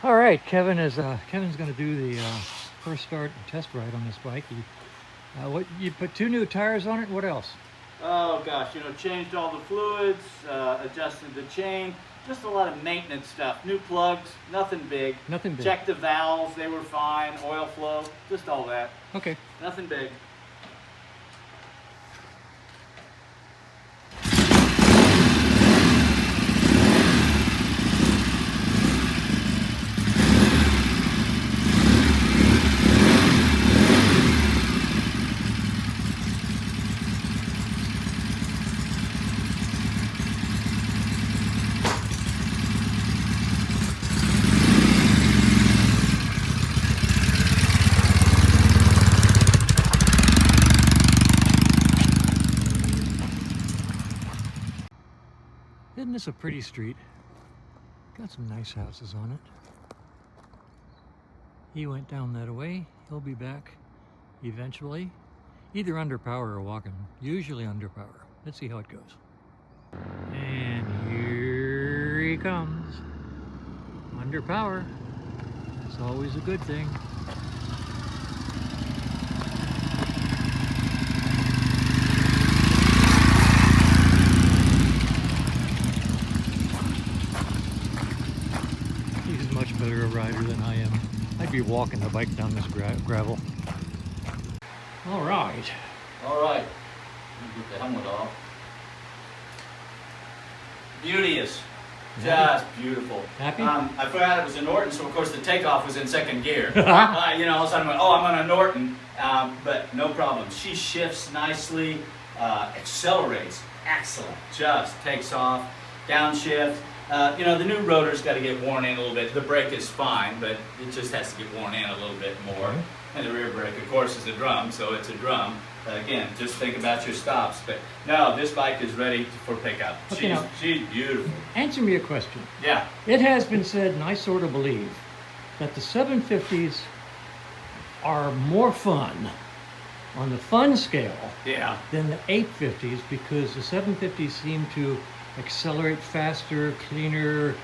All right, Kevin's going to do the first start and test ride on this bike. What you put 2 new tires on it? What else? Oh gosh, changed all the fluids, adjusted the chain, just a lot of maintenance stuff. New plugs, nothing big. Nothing big. Checked the valves, they were fine. Oil flow, just all that. Okay. Nothing big. Isn't this a pretty street? Got some nice houses on it. He went down that way. He'll be back eventually, either under power or walking. Usually under power. Let's see how it goes. And here he comes. Under power. That's always a good thing. He's much better a rider than I am. I'd be walking the bike down this gravel. All right. All right, let me get the helmet off. Beauteous, just beautiful. Happy? I forgot it was a Norton, so of course the takeoff was in second gear. All of a sudden I went, oh, I'm on a Norton, but no problem. She shifts nicely, accelerates, excellent, just takes off, downshift. The new rotor's got to get worn in a little bit. The brake is fine, but it just has to get worn in a little bit more. And the rear brake, of course, is a drum, so it's a drum. Again, just think about your stops. But no, this bike is ready for pickup. Okay, She's beautiful. Answer me a question. Yeah. It has been said, and I sort of believe, that the 750s are more fun on the fun scale Yeah. than the 850s because the 750s seem to accelerate faster, cleaner,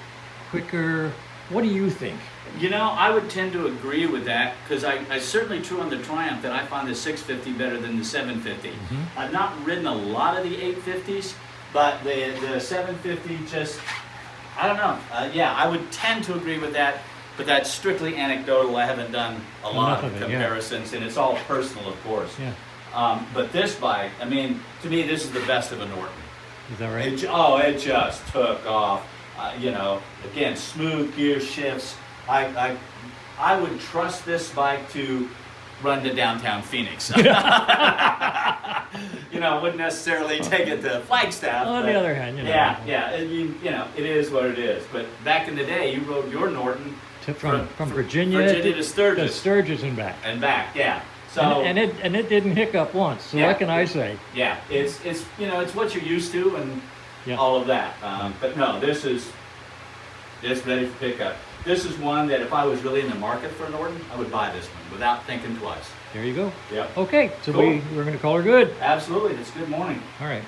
quicker. What do you think? I would tend to agree with that because I certainly true on the Triumph that I find the 650 better than the 750. I've not ridden a lot of the 850s, but the 750 just, I don't know. Yeah, I would tend to agree with that, but that's strictly anecdotal. I haven't done a lot of comparisons, and it's all personal, of course. Yeah. But this bike, to me, this is the best of a Norton. Is that right? It just took off. Again, smooth gear shifts. I would trust this bike to run to downtown Phoenix. Wouldn't necessarily take it to Flagstaff. On the other hand, Yeah. It is what it is. But back in the day, you rode your Norton from Virginia to Sturgis. To Sturgis and back. And back, yeah. So and it didn't hiccup once. So what can I say? Yeah, it's what you're used to and all of that. But no, this is ready for pickup. This is one that if I was really in the market for a Norton, I would buy this one without thinking twice. There you go. Yep. Okay, so cool. we're going to call her good. Absolutely. It's good morning. All right.